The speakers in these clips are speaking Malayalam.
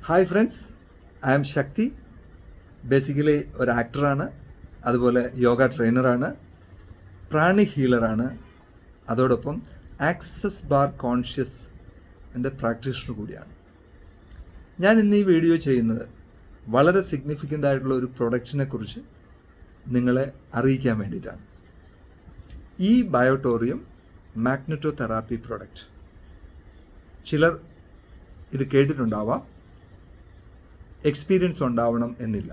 Hi friends, I am Shakti. Basically ഒരു ആക്ടറാണ്, അതുപോലെ യോഗ ട്രെയിനറാണ്, പ്രാണി ഹീലറാണ്, അതോടൊപ്പം ആക്സസ് ബാർ കോൺഷ്യസ് എൻ്റെ പ്രാക്ടീഷണർ കൂടിയാണ്. ഞാൻ ഇന്ന് ഈ വീഡിയോ ചെയ്യുന്നത് വളരെ സിഗ്നിഫിക്കൻ്റ് ആയിട്ടുള്ള ഒരു പ്രൊഡക്റ്റിനെ കുറിച്ച് നിങ്ങളെ അറിയിക്കാൻ വേണ്ടിയിട്ടാണ്. ഈ ബയോട്ടോറിയം മാഗ്നെറ്റോ തെറാപ്പി പ്രൊഡക്റ്റ്. ചിലർ ഇത് കേട്ടിട്ടുണ്ടാവാം, എക്സ്പീരിയൻസ് ഉണ്ടാവണം എന്നില്ല.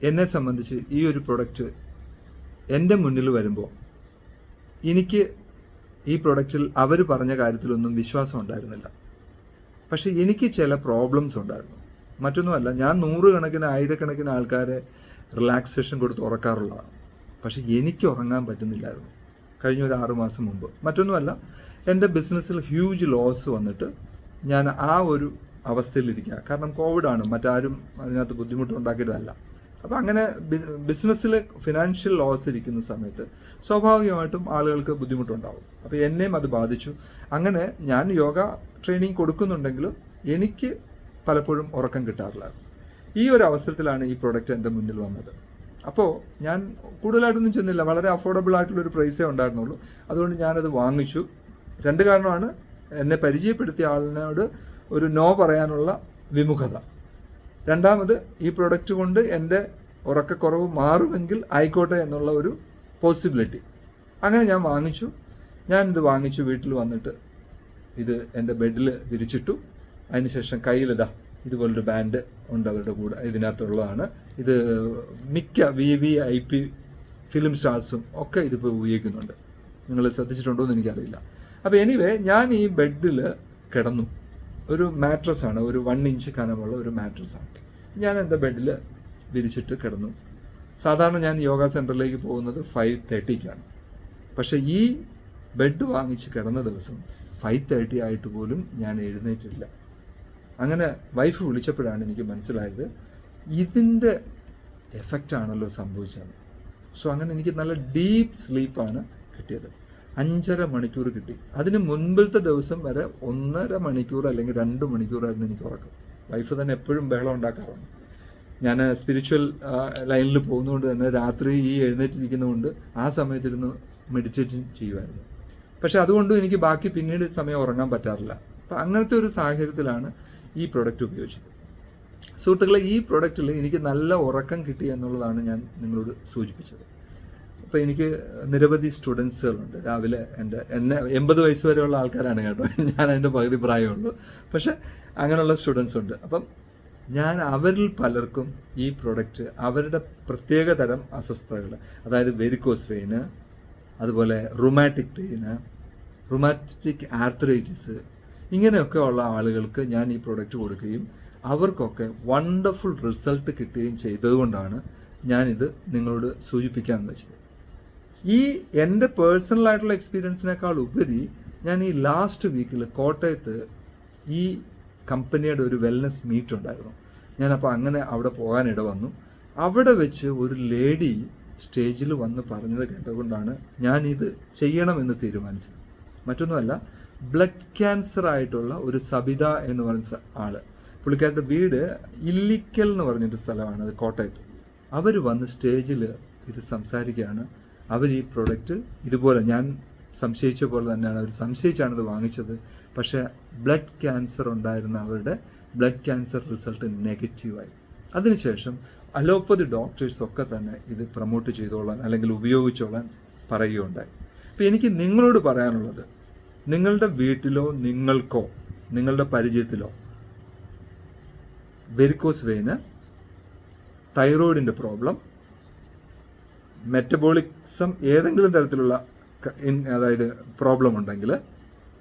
എന്നെ സംബന്ധിച്ച് ഈ ഒരു പ്രൊഡക്റ്റ് എൻ്റെ മുന്നിൽ വരുമ്പോൾ എനിക്ക് ഈ പ്രൊഡക്റ്റിൽ അവർ പറഞ്ഞ കാര്യത്തിലൊന്നും വിശ്വാസം ഉണ്ടായിരുന്നില്ല. പക്ഷേ എനിക്ക് ചില പ്രോബ്ലംസ് ഉണ്ടായിരുന്നു. മറ്റൊന്നുമല്ല, ഞാൻ നൂറുകണക്കിന് ആയിരക്കണക്കിന് ആൾക്കാരെ റിലാക്സേഷൻ കൊടുത്ത് ഉറക്കാറുള്ളതാണ്. പക്ഷേ എനിക്ക് ഉറങ്ങാൻ പറ്റുന്നില്ലായിരുന്നു കഴിഞ്ഞ ഒരു 6 മാസം മുമ്പ്. മറ്റൊന്നുമല്ല, എൻ്റെ ബിസിനസ്സിൽ ഹ്യൂജ് ലോസ് വന്നിട്ട് ഞാൻ ആ ഒരു അവസ്ഥയിലിരിക്കുക. കാരണം കോവിഡാണ്, മറ്റാരും അതിനകത്ത് ബുദ്ധിമുട്ടുണ്ടാക്കിയതല്ല. അപ്പോൾ അങ്ങനെ ബിസിനസ്സിൽ ഫിനാൻഷ്യൽ ലോസ് ഇരിക്കുന്ന സമയത്ത് സ്വാഭാവികമായിട്ടും ആളുകൾക്ക് ബുദ്ധിമുട്ടുണ്ടാവും. അപ്പോൾ എന്നെയും അത് ബാധിച്ചു. അങ്ങനെ ഞാൻ യോഗ ട്രെയിനിങ് കൊടുക്കുന്നുണ്ടെങ്കിലും എനിക്ക് പലപ്പോഴും ഉറക്കം കിട്ടാറില്ലായിരുന്നു. ഈ ഒരു അവസരത്തിലാണ് ഈ പ്രൊഡക്റ്റ് എൻ്റെ മുന്നിൽ വന്നത്. അപ്പോൾ ഞാൻ കൂടുതലായിട്ടൊന്നും ചെന്നില്ല, വളരെ അഫോർഡബിൾ ആയിട്ടുള്ളൊരു പ്രൈസേ ഉണ്ടായിരുന്നുള്ളൂ. അതുകൊണ്ട് ഞാനത് വാങ്ങിച്ചു. 2 കാരണമാണ്. എന്നെ പരിചയപ്പെടുത്തിയ ആളിനോട് ഒരു നോ പറയാനുള്ള വിമുഖത. രണ്ടാമത്, ഈ പ്രൊഡക്റ്റ് കൊണ്ട് എൻ്റെ ഉറക്കക്കുറവ് മാറുമെങ്കിൽ ആയിക്കോട്ടെ എന്നുള്ള ഒരു പോസിബിലിറ്റി. അങ്ങനെ ഞാൻ വാങ്ങിച്ചു. ഞാനിത് വാങ്ങിച്ചു വീട്ടിൽ വന്നിട്ട് ഇത് എൻ്റെ ബെഡിൽ വിരിച്ചിട്ടു. അതിനുശേഷം കയ്യിലിതാ ഇതുപോലൊരു ബാൻഡ് ഉണ്ട് അവരുടെ കൂടെ, ഇതിനകത്തുള്ളതാണ്. ഇത് മിക്ക VIP ഫിലിം സ്റ്റാർസും ഒക്കെ ഇതിപ്പോൾ ഉപയോഗിക്കുന്നുണ്ട്. നിങ്ങൾ ശ്രദ്ധിച്ചിട്ടുണ്ടോ എന്ന് എനിക്കറിയില്ല. അപ്പോൾ എനിവേ, ഞാൻ ഈ ബെഡിൽ കിടന്നു. ഒരു മാട്രസാണ്, ഒരു 1 ഇഞ്ച് കനമുള്ള ഒരു മാട്രസാണ്. ഞാൻ എൻ്റെ ബെഡിൽ വിരിച്ചിട്ട് കിടന്നു. സാധാരണ ഞാൻ യോഗ സെൻറ്ററിലേക്ക് പോകുന്നത് 5:30-ക്കാണ്. പക്ഷേ ഈ ബെഡ് വാങ്ങിച്ച് കിടന്ന ദിവസം 5:30 ആയിട്ട് പോലും ഞാൻ എഴുന്നേറ്റില്ല. അങ്ങനെ വൈഫ് വിളിച്ചപ്പോഴാണ് എനിക്ക് മനസ്സിലായത് ഇതിൻ്റെ എഫക്റ്റാണല്ലോ സംഭവിച്ചത്. സോ അങ്ങനെ എനിക്ക് നല്ല ഡീപ്പ് സ്ലീപ്പാണ് കിട്ടിയത്. 5.5 മണിക്കൂർ കിട്ടി. അതിന് മുൻപിലത്തെ ദിവസം വരെ 1.5 മണിക്കൂർ അല്ലെങ്കിൽ 2 മണിക്കൂറായിരുന്നു എനിക്ക് ഉറക്കം. വൈഫ് തന്നെ എപ്പോഴും ബഹളം ഉണ്ടാക്കാറുണ്ട്. ഞാൻ സ്പിരിച്വൽ ലൈനിൽ പോകുന്നതുകൊണ്ട് തന്നെ രാത്രി ഈ എഴുന്നേറ്റിരിക്കുന്നതുകൊണ്ട് ആ സമയത്തിരുന്ന് മെഡിറ്റേറ്റ് ചെയ്യുമായിരുന്നു. പക്ഷെ അതുകൊണ്ടും എനിക്ക് ബാക്കി പിന്നീട് സമയം ഉറങ്ങാൻ പറ്റാറില്ല. അപ്പം അങ്ങനത്തെ ഒരു സാഹചര്യത്തിലാണ് ഈ പ്രൊഡക്റ്റ് ഉപയോഗിച്ചത്. സുഹൃത്തുക്കളെ, ഈ പ്രൊഡക്റ്റിൽ എനിക്ക് നല്ല ഉറക്കം കിട്ടി എന്നുള്ളതാണ് ഞാൻ നിങ്ങളോട് സൂചിപ്പിച്ചത്. അപ്പോൾ എനിക്ക് നിരവധി സ്റ്റുഡൻസുകളുണ്ട്. രാവിലെ എന്നെ 80 വയസ്സ് വരെയുള്ള ആൾക്കാരാണ് കേട്ടോ, ഞാൻ അതിൻ്റെ പകുതി പ്രായമുള്ളൂ. പക്ഷെ അങ്ങനെയുള്ള സ്റ്റുഡൻസ് ഉണ്ട്. അപ്പം ഞാൻ അവരിൽ പലർക്കും ഈ പ്രൊഡക്റ്റ് അവരുടെ പ്രത്യേക തരം അസ്വസ്ഥതകൾ, അതായത് വെരിക്കോസ് വെയിന്, അതുപോലെ റുമാറ്റിക് പെയിന്, റുമാറ്റിക് ആർത്രൈറ്റിസ്, ഇങ്ങനെയൊക്കെ ഉള്ള ആളുകൾക്ക് ഞാൻ ഈ പ്രൊഡക്റ്റ് കൊടുക്കുകയും അവർക്കൊക്കെ വണ്ടർഫുൾ റിസൾട്ട് കിട്ടുകയും ചെയ്തതുകൊണ്ടാണ് ഞാനിത് നിങ്ങളോട് സൂചിപ്പിക്കാമെന്ന് വെച്ചത്. ഈ എൻ്റെ പേഴ്സണലായിട്ടുള്ള എക്സ്പീരിയൻസിനേക്കാൾ ഉപരി ഞാൻ ഈ ലാസ്റ്റ് വീക്കിൽ കോട്ടയത്ത് ഈ കമ്പനിയുടെ ഒരു വെൽനസ് മീറ്റ് ഉണ്ടായിരുന്നു. ഞാനപ്പോൾ അങ്ങനെ അവിടെ പോകാനിട വന്നു. അവിടെ വെച്ച് ഒരു ലേഡി സ്റ്റേജിൽ വന്ന് പറഞ്ഞത് കേട്ടുകൊണ്ടാണ് ഞാനിത് ചെയ്യണമെന്ന് തീരുമാനിച്ചത്. മറ്റൊന്നുമല്ല, ബ്ലഡ് ക്യാൻസർ ആയിട്ടുള്ള ഒരു സബിത എന്ന് പറഞ്ഞ ആള്, പുള്ളിക്കാരുടെ വീട് ഇല്ലിക്കൽ എന്ന് പറഞ്ഞിട്ട് സ്ഥലമാണ്, അത് കോട്ടയത്ത്. അവർ വന്ന് സ്റ്റേജിൽ ഇത് സംസാരിക്കുകയാണ്. അവർ ഈ പ്രൊഡക്റ്റ് ഇതുപോലെ ഞാൻ സംശയിച്ച പോലെ തന്നെയാണ്, അവർ സംശയിച്ചാണിത് വാങ്ങിച്ചത്. പക്ഷേ ബ്ലഡ് ക്യാൻസർ ഉണ്ടായിരുന്ന അവരുടെ ബ്ലഡ് ക്യാൻസർ റിസൾട്ട് നെഗറ്റീവായി. അതിനുശേഷം അലോപ്പതി ഡോക്ടേഴ്സൊക്കെ തന്നെ ഇത് പ്രൊമോട്ട് ചെയ്തോളാൻ അല്ലെങ്കിൽ ഉപയോഗിച്ചോളാൻ പറയുകയുണ്ടായി. അപ്പോൾ എനിക്ക് നിങ്ങളോട് പറയാനുള്ളത്, നിങ്ങളുടെ വീട്ടിലോ നിങ്ങൾക്കോ നിങ്ങളുടെ പരിചയത്തിലോ വെരിക്കോസ് വെയിന്, തൈറോയിഡിൻ്റെ പ്രോബ്ലം, മെറ്റബോളിസം ഏതെങ്കിലും തരത്തിലുള്ള അതായത് പ്രോബ്ലം ഉണ്ടെങ്കിൽ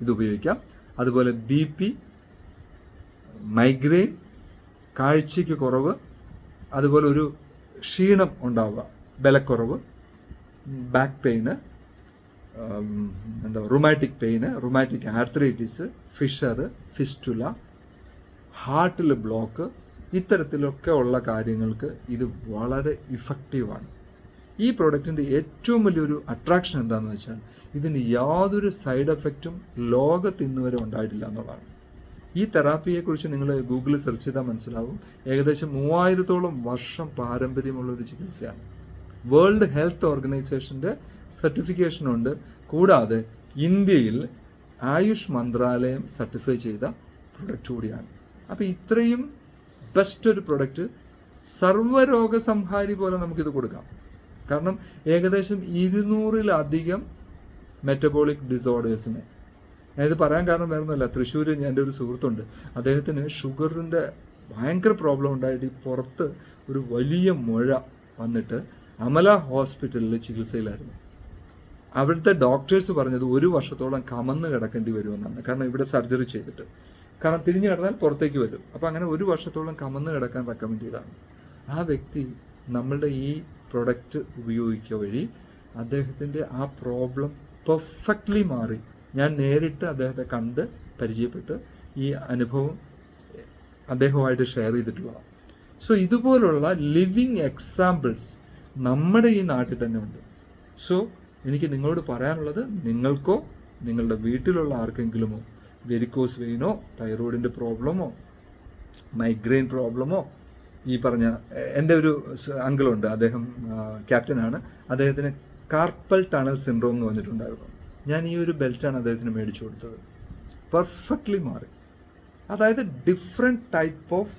ഇത് ഉപയോഗിക്കാം. അതുപോലെ BP, മൈഗ്രെയിൻ, കാഴ്ചയ്ക്ക് കുറവ്, അതുപോലെ ഒരു ക്ഷീണം ഉണ്ടാവുക, ബലക്കുറവ്, back pain, rheumatic pain, rheumatic arthritis, fissure, fistula, ഹാർട്ടിൽ ബ്ലോക്ക്, ഇത്തരത്തിലൊക്കെ ഉള്ള കാര്യങ്ങൾക്ക് ഇത് വളരെ ഇഫക്റ്റീവാണ്. ഈ പ്രോഡക്റ്റിൻ്റെ ഏറ്റവും വലിയൊരു അട്രാക്ഷൻ എന്താണെന്ന് വെച്ചാൽ ഇതിന് യാതൊരു സൈഡ് എഫക്റ്റും ലോകത്ത് ഇന്നുവരെ ഉണ്ടായിട്ടില്ല എന്നുള്ളതാണ്. ഈ തെറാപ്പിയെക്കുറിച്ച് നിങ്ങൾ ഗൂഗിളിൽ സെർച്ച് ചെയ്താൽ മനസ്സിലാവും. ഏകദേശം 3000-ഓളം വർഷം പാരമ്പര്യമുള്ള ഒരു ചികിത്സയാണ്. വേൾഡ് ഹെൽത്ത് ഓർഗനൈസേഷൻ്റെ സർട്ടിഫിക്കേഷനുണ്ട്. കൂടാതെ ഇന്ത്യയിൽ ആയുഷ് മന്ത്രാലയം സർട്ടിഫൈ ചെയ്ത പ്രൊഡക്റ്റ് കൂടിയാണ്. അപ്പോൾ ഇത്രയും ബെസ്റ്റ് ഒരു പ്രൊഡക്റ്റ് സർവ്വരോഗസംഹാരി പോലെ നമുക്കിത് കൊടുക്കാം. കാരണം ഏകദേശം 200-ലധികം മെറ്റബോളിക് ഡിസോർഡേഴ്സിനെ, ഞാനിത് പറയാൻ കാരണം വേറെ ഒന്നുമല്ല. തൃശ്ശൂർ എൻ്റെ ഒരു സുഹൃത്തുണ്ട്, അദ്ദേഹത്തിന് ഷുഗറിൻ്റെ ഭയങ്കര പ്രോബ്ലം ഉണ്ടായിട്ട് ഈ പുറത്ത് ഒരു വലിയ മുഴ വന്നിട്ട് അമല ഹോസ്പിറ്റലിൽ ചികിത്സയിലായിരുന്നു. അവിടുത്തെ ഡോക്ടേഴ്സ് പറഞ്ഞത് 1 വർഷത്തോളം കമന്ന് കിടക്കേണ്ടി വരുമെന്നാണ്. കാരണം ഇവിടെ സർജറി ചെയ്തിട്ട്, കാരണം തിരിഞ്ഞു കിടന്നാൽ പുറത്തേക്ക് വരും. അപ്പോൾ അങ്ങനെ 1 വർഷത്തോളം കമന്ന് കിടക്കാൻ റെക്കമെൻഡ് ചെയ്തതാണ്. ആ വ്യക്തി നമ്മളുടെ ഈ പ്രൊഡക്റ്റ് ഉപയോഗിക്കുക വഴി അദ്ദേഹത്തിൻ്റെ ആ പ്രോബ്ലം പെർഫെക്റ്റ്ലി മാറി. ഞാൻ നേരിട്ട് അദ്ദേഹത്തെ കണ്ട് പരിചയപ്പെട്ട് ഈ അനുഭവം അദ്ദേഹവുമായിട്ട് ഷെയർ ചെയ്തിട്ടുള്ളതാണ്. സോ ഇതുപോലുള്ള ലിവിങ് എക്സാമ്പിൾസ് നമ്മുടെ ഈ നാട്ടിൽ തന്നെ ഉണ്ട്. സോ എനിക്ക് നിങ്ങളോട് പറയാനുള്ളത്, നിങ്ങൾക്കോ നിങ്ങളുടെ വീട്ടിലുള്ള ആർക്കെങ്കിലുമോ വെരിക്കോസ് വെയിനോ തൈറോയിഡിൻ്റെ പ്രോബ്ലമോ മൈഗ്രെയിൻ പ്രോബ്ലമോ, ഈ പറഞ്ഞ എൻ്റെ ഒരു അങ്കിളുണ്ട്, അദ്ദേഹം ക്യാപ്റ്റനാണ്, അദ്ദേഹത്തിന് കാർപ്പൽ ടണൽ സിൻഡ്രോം എന്ന് വന്നിട്ടുണ്ടായിരുന്നു. ഞാൻ ഈ ഒരു ബെൽറ്റാണ് അദ്ദേഹത്തിന് മേടിച്ചു കൊടുത്തത്. പെർഫെക്റ്റ്ലി മാറി. അതായത് ഡിഫറെൻറ്റ് ടൈപ്പ് ഓഫ്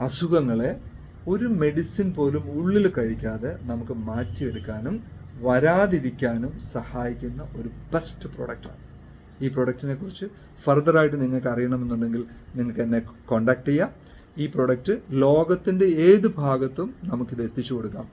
അസുഖങ്ങളെ ഒരു മെഡിസിൻ പോലും ഉള്ളിൽ കഴിക്കാതെ നമുക്ക് മാറ്റിയെടുക്കാനും വരാതിരിക്കാനും സഹായിക്കുന്ന ഒരു ബെസ്റ്റ് പ്രൊഡക്റ്റാണ്. ഈ പ്രൊഡക്റ്റിനെ കുറിച്ച് ഫർദറായിട്ട് നിങ്ങൾക്ക് അറിയണമെന്നുണ്ടെങ്കിൽ നിങ്ങൾക്ക് എന്നെ കോൺടാക്റ്റ് ചെയ്യാം. ഈ പ്രൊഡക്റ്റ് ലോകത്തിൻ്റെ ഏത് ഭാഗത്തും നമുക്കിത് എത്തിച്ചു കൊടുക്കാം.